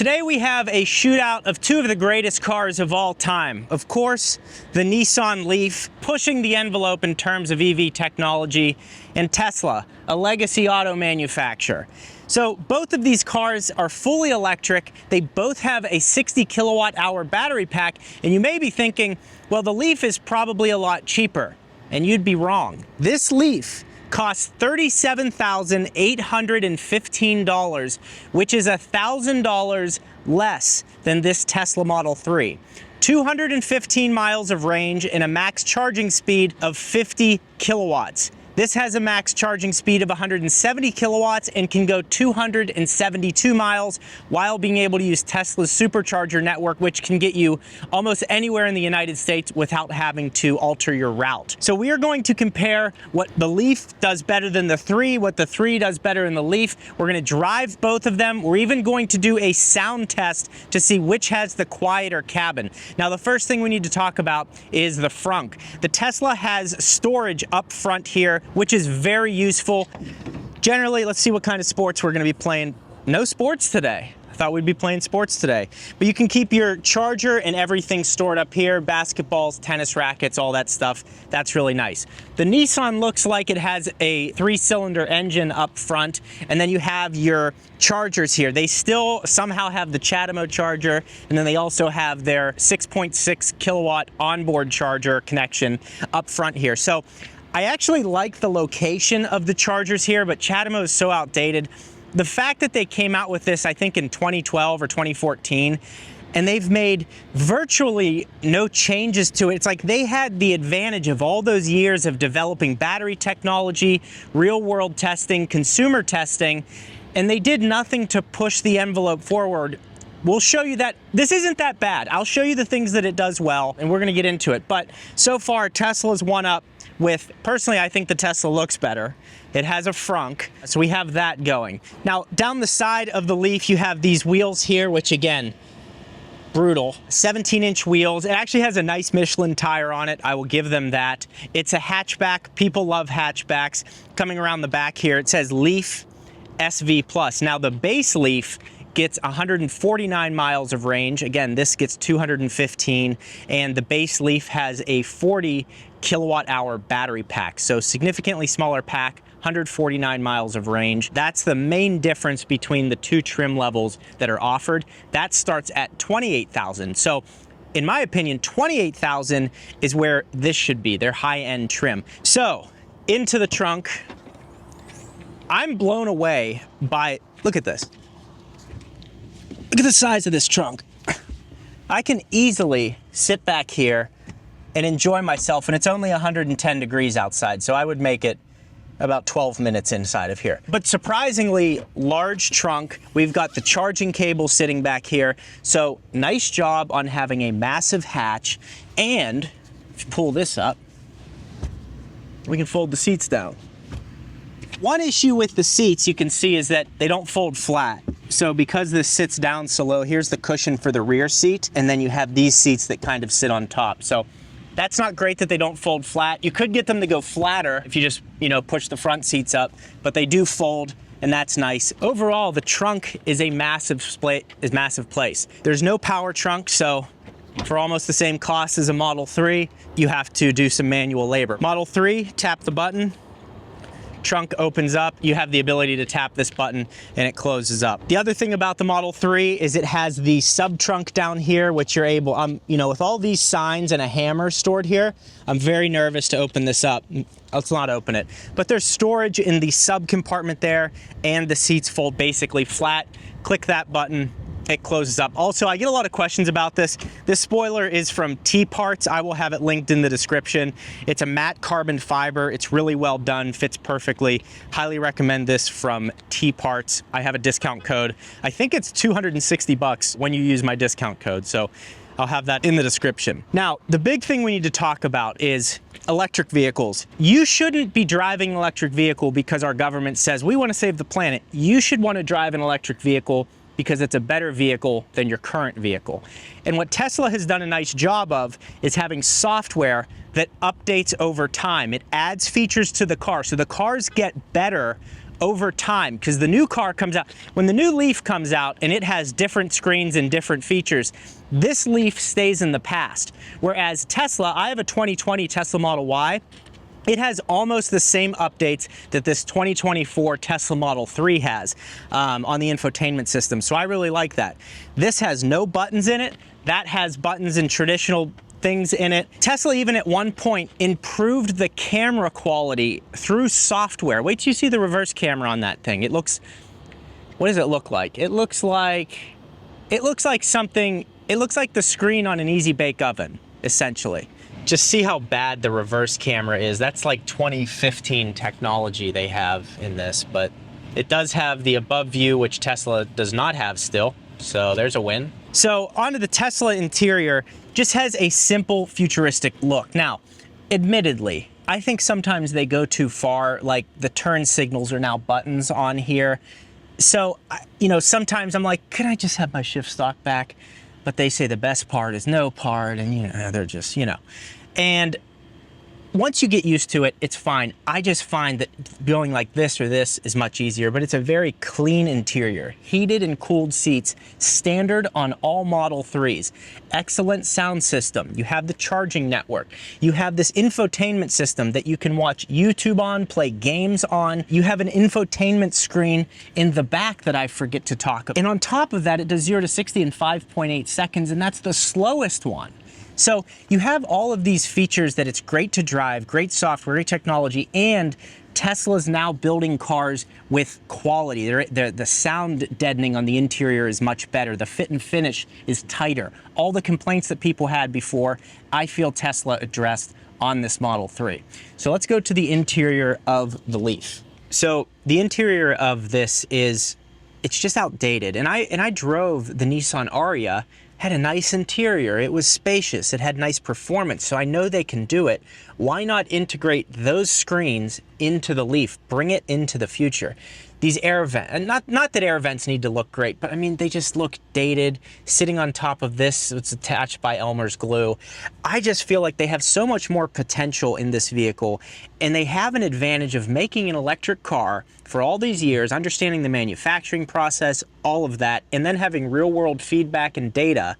Today we have a shootout of two of the greatest cars of all time. Of course, the Nissan Leaf, pushing the envelope in terms of EV technology, and Tesla, a legacy auto manufacturer. So both of these cars are fully electric. They both have a 60 kilowatt hour battery pack, and you may be thinking, well, the Leaf is probably a lot cheaper, and you'd be wrong. This Leaf costs $37,815, which is $1,000 less than this Tesla Model 3. 215 miles of range and a max charging speed of 50 kilowatts. This has a max charging speed of 170 kilowatts and can go 272 miles while being able to use Tesla's supercharger network, which can get you almost anywhere in the United States without having to alter your route. So we are going to compare what the Leaf does better than the 3, what the 3 does better than the Leaf. We're going to drive both of them. We're even going to do a sound test to see which has the quieter cabin. Now, the first thing we need to talk about is the frunk. The Tesla has storage up front here, which is very useful. Generally, let's see what kind of sports we're going to be playing. No sports today. I thought we'd be playing sports today. But you can keep your charger and everything stored up here, basketballs, tennis rackets, all that stuff. That's really nice. The Nissan looks like it has a 3-cylinder engine up front, and then you have your chargers here. They still somehow have the CHAdeMO charger, and then they also have their 6.6 kilowatt onboard charger connection up front here. So I actually like the location of the chargers here, but CHAdeMO is so outdated. The fact that they came out with this, I think in 2012 or 2014, and they've made virtually no changes to it. It's like they had the advantage of all those years of developing battery technology, real-world testing, consumer testing, and they did nothing to push the envelope forward. We'll show you that this isn't that bad. I'll show you the things that it does well, and we're gonna get into it. But so far, Tesla's won up with, personally, I think the Tesla looks better. It has a frunk, so we have that going. Now, down the side of the Leaf, you have these wheels here, which again, brutal. 17-inch wheels. It actually has a nice Michelin tire on it. I will give them that. It's a hatchback. People love hatchbacks. Coming around the back here, it says Leaf SV+. Now, the base Leaf gets 149 miles of range. Again, this gets 215, and the base Leaf has a 40 kilowatt hour battery pack, so significantly smaller pack, 149 miles of range. That's the main difference between the two trim levels that are offered. That starts at $28,000. So in my opinion, $28,000 is where this should be, their high-end trim. So into the trunk. I'm blown away by, look at this. Look at the size of this trunk. I can easily sit back here and enjoy myself, and it's only 110 degrees outside, so I would make it about 12 minutes inside of here. But surprisingly large trunk. We've got the charging cable sitting back here, so nice job on having a massive hatch. And if you pull this up, we can fold the seats down. One issue with the seats you can see is that they don't fold flat. So because this sits down so low, here's the cushion for the rear seat, and then you have these seats that kind of sit on top. So that's not great that they don't fold flat. You could get them to go flatter if you just, push the front seats up, but they do fold, and that's nice. Overall, the trunk is a massive place. There's no power trunk, so for almost the same cost as a Model 3, you have to do some manual labor. Model 3, tap the button. Trunk opens up, you have the ability to tap this button and it closes up. The other thing about the Model 3 is it has the sub trunk down here, which you're able, with all these signs and a hammer stored here, I'm very nervous to open this up. Let's not open it. But there's storage in the sub compartment there, and the seats fold basically flat. Click that button, it closes up. Also, I get a lot of questions about this. This spoiler is from T-Parts. I will have it linked in the description. It's a matte carbon fiber. It's really well done, fits perfectly. Highly recommend this from T-Parts. I have a discount code. I think it's 260 bucks when you use my discount code, so I'll have that in the description. Now, the big thing we need to talk about is electric vehicles. You shouldn't be driving an electric vehicle because our government says we want to save the planet. You should want to drive an electric vehicle because it's a better vehicle than your current vehicle. And what Tesla has done a nice job of is having software that updates over time. It adds features to the car, so the cars get better over time, because the new car comes out, when the new Leaf comes out and it has different screens and different features, this Leaf stays in the past. Whereas Tesla, I have a 2020 Tesla Model Y, it has almost the same updates that this 2024 Tesla Model 3 has on the infotainment system. So I really like that. This has no buttons in it. That has buttons and traditional things in it. Tesla even at one point improved the camera quality through software. Wait till you see the reverse camera on that thing. It looks, what does it look like? It looks like something, it looks like the screen on an easy bake oven, essentially. Just see how bad the reverse camera is. That's like 2015 technology they have in this, but it does have the above view, which Tesla does not have still. So there's a win. So onto the Tesla interior, just has a simple futuristic look. Now, admittedly, I think sometimes they go too far, like the turn signals are now buttons on here. So, you know, sometimes I'm like, could I just have my shift stock back? But they say the best part is no part, and you know, they're just, you know. And once you get used to it, it's fine. I just find that going like this or this is much easier, but it's a very clean interior. Heated and cooled seats, standard on all Model 3s. Excellent sound system. You have the charging network. You have this infotainment system that you can watch YouTube on, play games on. You have an infotainment screen in the back that I forget to talk about. And on top of that, it does 0 to 60 in 5.8 seconds, and that's the slowest one. So you have all of these features that it's great to drive, great software, great technology, and Tesla's now building cars with quality. The sound deadening on the interior is much better. The fit and finish is tighter. All the complaints that people had before, I feel Tesla addressed on this Model 3. So let's go to the interior of the Leaf. So the interior of this is, it's just outdated. And I drove the Nissan Ariya. Had a nice interior, it was spacious, it had nice performance, so I know they can do it. Why not integrate those screens into the Leaf, bring it into the future? These air vents, and not that air vents need to look great, but I mean, they just look dated, sitting on top of this, it's attached by Elmer's glue. I just feel like they have so much more potential in this vehicle, and they have an advantage of making an electric car for all these years, understanding the manufacturing process, all of that, and then having real-world feedback and data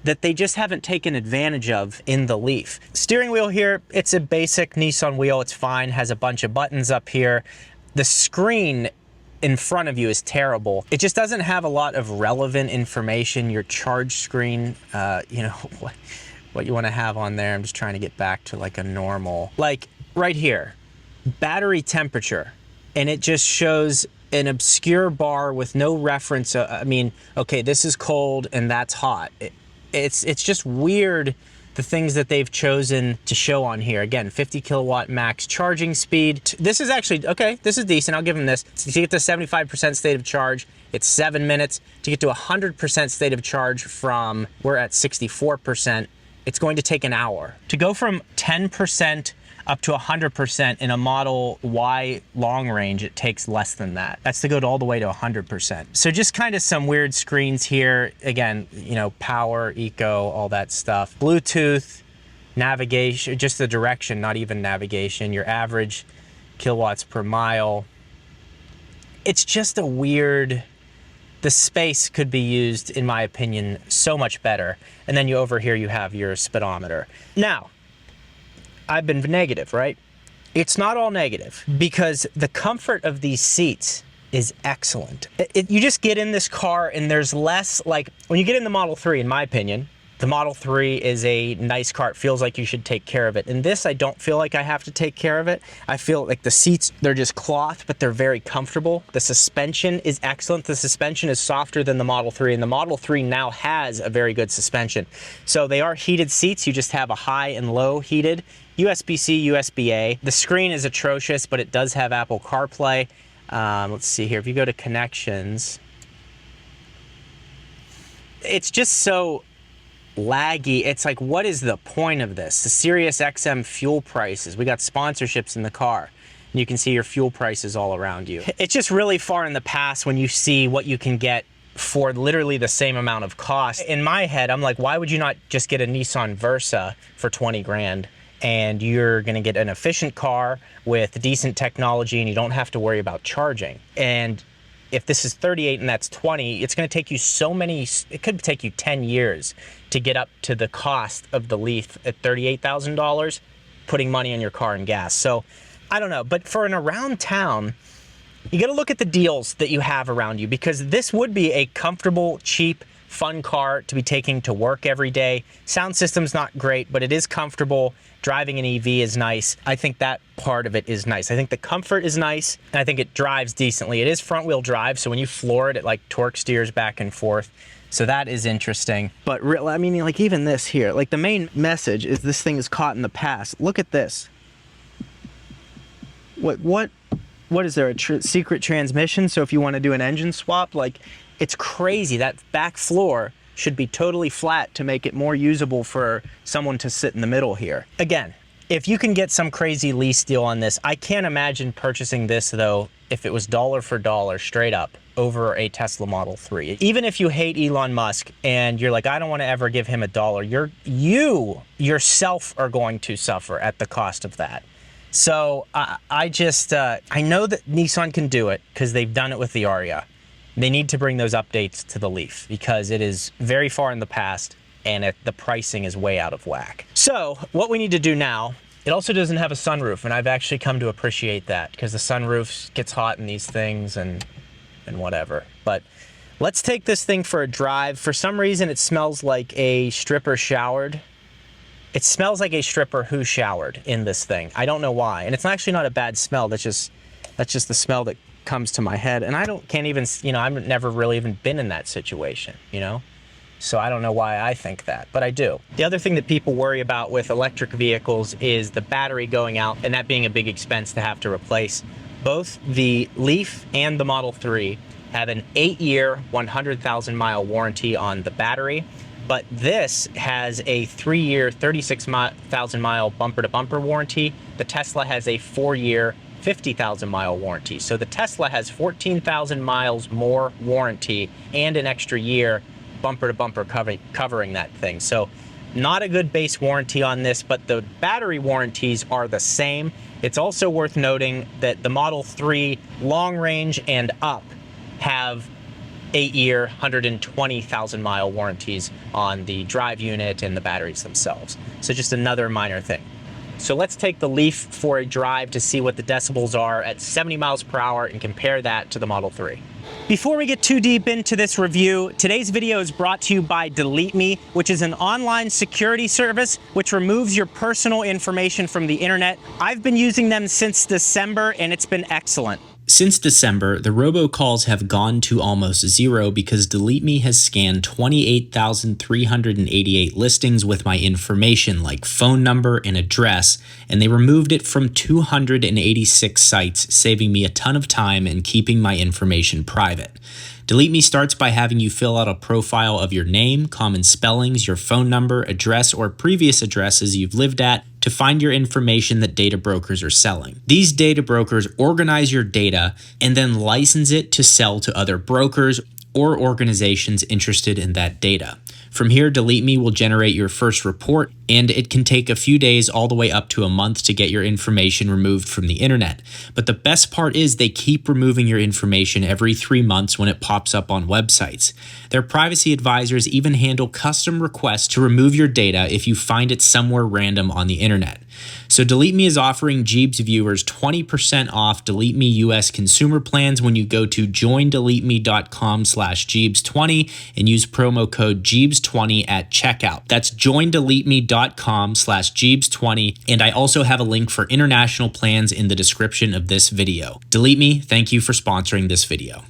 that they just haven't taken advantage of in the Leaf. Steering wheel here, it's a basic Nissan wheel, it's fine, has a bunch of buttons up here. The screen in front of you is terrible. It just doesn't have a lot of relevant information. Your charge screen, you know, what you want to have on there. I'm just trying to get back to like a normal, like right here, battery temperature. And it just shows an obscure bar with no reference. I mean, okay, this is cold and that's hot. It's just weird, the things that they've chosen to show on here. Again, 50 kilowatt max charging speed. This is actually, okay, this is decent, I'll give them this. To get to 75% state of charge, it's 7 minutes. To get to 100% state of charge from, we're at 64%, it's going to take an hour. To go from 10% up to 100% in a Model Y long range, it takes less than that. That's to go all the way to 100%. So just kind of some weird screens here. Again, you know, power, eco, all that stuff. Bluetooth, navigation, just the direction, not even navigation. Your average kilowatts per mile. It's just a weird, the space could be used, in my opinion, so much better. And then over here you have your speedometer. Now, I've been negative, right? It's not all negative, because the comfort of these seats is excellent. You just get in this car and there's less, like when you get in the Model 3, in my opinion, the Model 3 is a nice car. It feels like you should take care of it. In this, I don't feel like I have to take care of it. I feel like the seats, they're just cloth, but they're very comfortable. The suspension is excellent. The suspension is softer than the Model 3, and the Model 3 now has a very good suspension. So they are heated seats. You just have a high and low heated. USB-C, USB-A. The screen is atrocious, but it does have Apple CarPlay. Let's see here. If you go to connections, it's just so laggy. It's like, what is the point of this? The Sirius XM fuel prices. We got sponsorships in the car, and you can see your fuel prices all around you. It's just really far in the past when you see what you can get for literally the same amount of cost. In my head, I'm like, why would you not just get a Nissan Versa for 20 grand? and you're going to get an efficient car with decent technology, and you don't have to worry about charging. And if this is 38 and that's 20, it's going to take you it could take you 10 years to get up to the cost of the Leaf at $38,000, putting money on your car and gas. So I don't know, but for an around town, you got to look at the deals that you have around you, because this would be a comfortable, cheap, fun car to be taking to work every day. Sound system's not great, but it is comfortable. Driving an EV is nice. I think that part of it is nice. I think the comfort is nice, and I think it drives decently. It is front wheel drive, so when you floor it, it like torque steers back and forth. So that is interesting. But I mean, like even this here, like the main message is this thing is caught in the past. Look at this. What is there, a secret transmission? So if you want to do an engine swap, like, it's crazy. That back floor should be totally flat to make it more usable for someone to sit in the middle here. Again, if you can get some crazy lease deal on this, I can't imagine purchasing this though if it was dollar for dollar straight up over a Tesla Model 3. Even if you hate Elon Musk and you're like, I don't want to ever give him a dollar, you yourself are going to suffer at the cost of that. So I know that Nissan can do it because they've done it with the Aria. They need to bring those updates to the Leaf because it is very far in the past and the pricing is way out of whack. So what we need to do now, it also doesn't have a sunroof, and I've actually come to appreciate that because the sunroof gets hot in these things and whatever. But let's take this thing for a drive. For some reason, it smells like a stripper showered. It smells like a stripper who showered in this thing. I don't know why. And it's actually not a bad smell. That's just the smell that comes to my head. And can't even, I've never really even been in that situation, So I don't know why I think that, but I do. The other thing that people worry about with electric vehicles is the battery going out and that being a big expense to have to replace. Both the Leaf and the Model 3 have an 8-year, 100,000-mile warranty on the battery. But this has a 3-year, 36,000-mile bumper-to-bumper warranty. The Tesla has a 4-year, 50,000-mile warranty. So the Tesla has 14,000 miles more warranty and an extra year bumper-to-bumper covering that thing. So not a good base warranty on this, but the battery warranties are the same. It's also worth noting that the Model 3 long range and up have 8-year, 120,000 mile warranties on the drive unit and the batteries themselves. So just another minor thing. So let's take the Leaf for a drive to see what the decibels are at 70 miles per hour and compare that to the Model 3. Before we get too deep into this review, today's video is brought to you by Delete Me, which is an online security service which removes your personal information from the internet. I've been using them since December and it's been excellent. Since December, the robocalls have gone to almost zero because Delete Me has scanned 28,388 listings with my information like phone number and address, and they removed it from 286 sites, saving me a ton of time and keeping my information private. Delete Me starts by having you fill out a profile of your name, common spellings, your phone number, address, or previous addresses you've lived at to find your information that data brokers are selling. These data brokers organize your data and then license it to sell to other brokers or organizations interested in that data. From here, Delete Me will generate your first report, and it can take a few days all the way up to a month to get your information removed from the internet. But the best part is they keep removing your information every 3 months when it pops up on websites. Their privacy advisors even handle custom requests to remove your data if you find it somewhere random on the internet. So Delete Me is offering Gjeebs viewers 20% off Delete Me US consumer plans when you go to joindeleteme.com/Gjeebs20 and use promo code Gjeebs20 at checkout. That's joindeleteme.com/Gjeebs20, and I also have a link for international plans in the description of this video. Delete Me, thank you for sponsoring this video.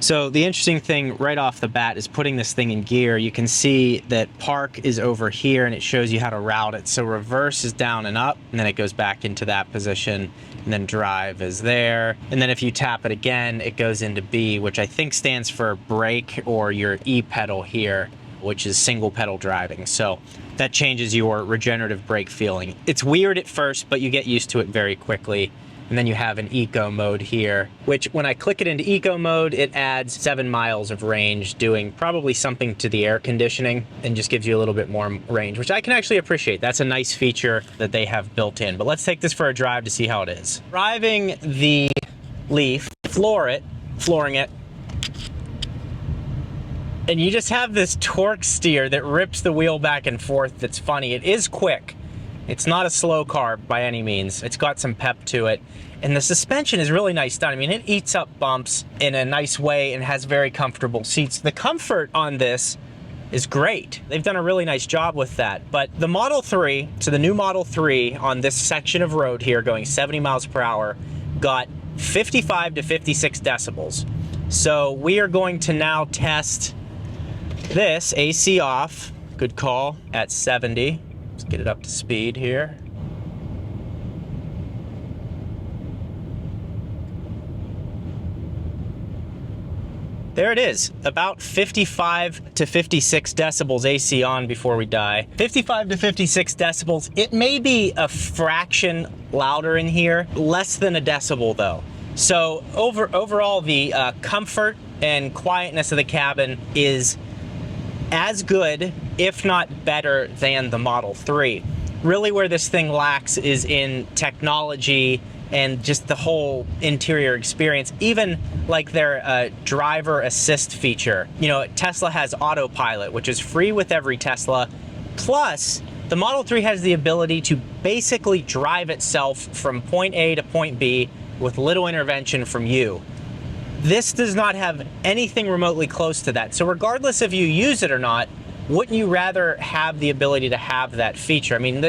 So the interesting thing right off the bat is putting this thing in gear. You can see that park is over here and it shows you how to route it. So reverse is down and up, and then it goes back into that position, and then drive is there. And then if you tap it again, it goes into B, which I think stands for brake, or your E pedal here, which is single pedal driving. So that changes your regenerative brake feeling. It's weird at first, but you get used to it very quickly. And then you have an eco mode here, which when I click it into eco mode, it adds 7 miles of range, doing probably something to the air conditioning and just gives you a little bit more range, which I can actually appreciate. That's a nice feature that they have built in. But let's take this for a drive to see how it is. Driving the Leaf, flooring it, and you just have this torque steer that rips the wheel back and forth. That's funny. It is quick. It's not a slow car by any means. It's got some pep to it. And the suspension is really nice done. I mean, it eats up bumps in a nice way and has very comfortable seats. The comfort on this is great. They've done a really nice job with that. But the Model 3, so the new Model 3 on this section of road here going 70 miles per hour, got 55 to 56 decibels. So we are going to now test this AC off, good call, at 70. Let's get it up to speed here. There it is, about 55 to 56 decibels AC on before we die. 55 to 56 decibels. It may be a fraction louder in here, less than a decibel though. So overall, the comfort and quietness of the cabin is as good, if not better, than the Model 3. Really where this thing lacks is in technology and just the whole interior experience, even like their driver assist feature. You know, Tesla has autopilot, which is free with every Tesla. Plus, the Model 3 has the ability to basically drive itself from point A to point B with little intervention from you. This does not have anything remotely close to that. So regardless if you use it or not, wouldn't you rather have the ability to have that feature? I mean,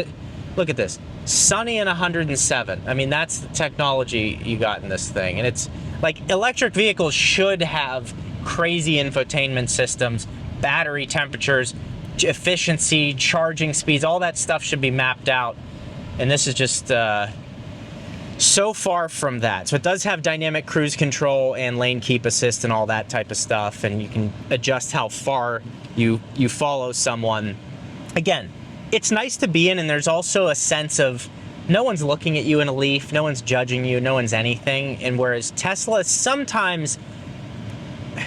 look at this. Sunny and 107. I mean, that's the technology you got in this thing. And it's like electric vehicles should have crazy infotainment systems, battery temperatures, efficiency, charging speeds, all that stuff should be mapped out. And this is just so far from that. So it does have dynamic cruise control and lane keep assist and all that type of stuff. And you can adjust how far you follow someone. Again, it's nice to be in, and there's also a sense of no one's looking at you in a Leaf, no one's judging you, no one's anything. And whereas Tesla sometimes,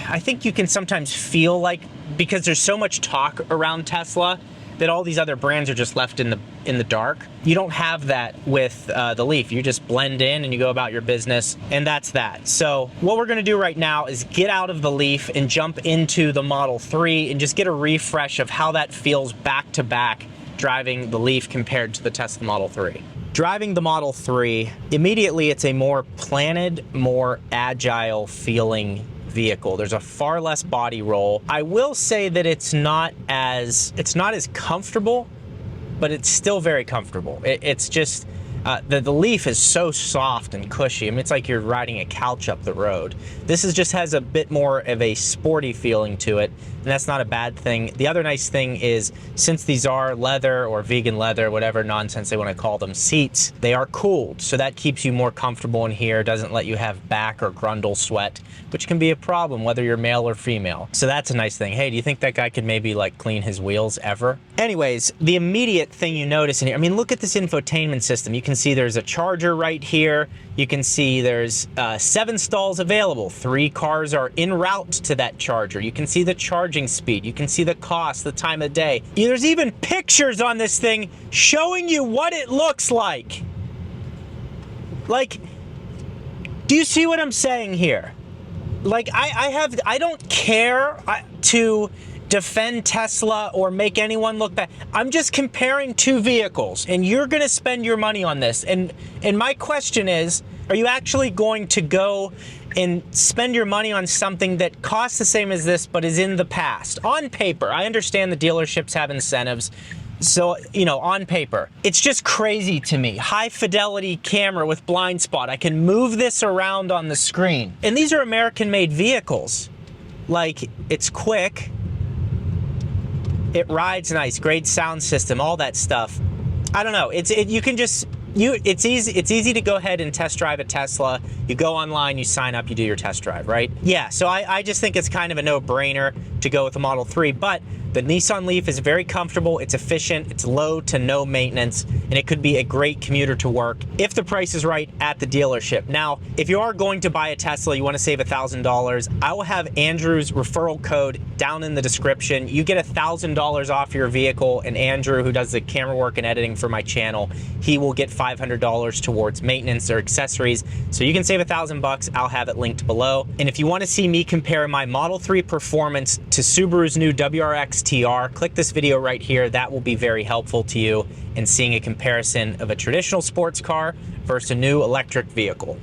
I think you can sometimes feel like, because there's so much talk around Tesla, that all these other brands are just left in the dark. You don't have that with the Leaf. You just blend in and you go about your business, and that's that. So what we're gonna do right now is get out of the Leaf and jump into the Model 3 and just get a refresh of how that feels back to back driving the Leaf compared to the Tesla Model 3. Driving the Model 3, immediately it's a more planted, more agile feeling vehicle. There's a far less body roll. I will say that it's not as comfortable, but it's still very comfortable. It's just the Leaf is so soft and cushy. I mean, it's like you're riding a couch up the road. This just has a bit more of a sporty feeling to it, and that's not a bad thing. The other nice thing is, since these are leather or vegan leather, whatever nonsense they want to call them, seats, they are cooled, so that keeps you more comfortable in here, doesn't let you have back or grundle sweat, which can be a problem whether you're male or female. So that's a nice thing. Hey, do you think that guy could maybe like clean his wheels ever? Anyways, the immediate thing you notice in here, I mean, look at this infotainment system. You can see there's a charger right here. You can see there's 7 stalls available. 3 cars are en route to that charger. You can see the charging speed. You can see the cost, the time of day. There's even pictures on this thing showing you what it looks like. Like, do you see what I'm saying here? Like, I don't care to defend Tesla or make anyone look bad. I'm just comparing two vehicles, and you're going to spend your money on this. And my question is, are you actually going to go and spend your money on something that costs the same as this but is in the past? On paper, I understand the dealerships have incentives. So, you know, on paper, it's just crazy to me. High fidelity camera with blind spot. I can move this around on the screen. And these are American made vehicles. Like, it's quick. It rides nice, great sound system, all that stuff. I don't know. You can just it's easy to go ahead and test drive a Tesla. You go online, you sign up, you do your test drive, right? Yeah, so I just think it's kind of a no-brainer to go with the Model 3, but the Nissan Leaf is very comfortable, it's efficient, it's low to no maintenance, and it could be a great commuter to work if the price is right at the dealership. Now, if you are going to buy a Tesla, you want to save $1,000, I will have Andrew's referral code down in the description. You get $1,000 off your vehicle, and Andrew, who does the camera work and editing for my channel, he will get $500 towards maintenance or accessories. So you can save $1,000. I'll have it linked below. And if you want to see me compare my Model 3 performance to Subaru's new WRX TR, click this video right here. That will be very helpful to you in seeing a comparison of a traditional sports car versus a new electric vehicle.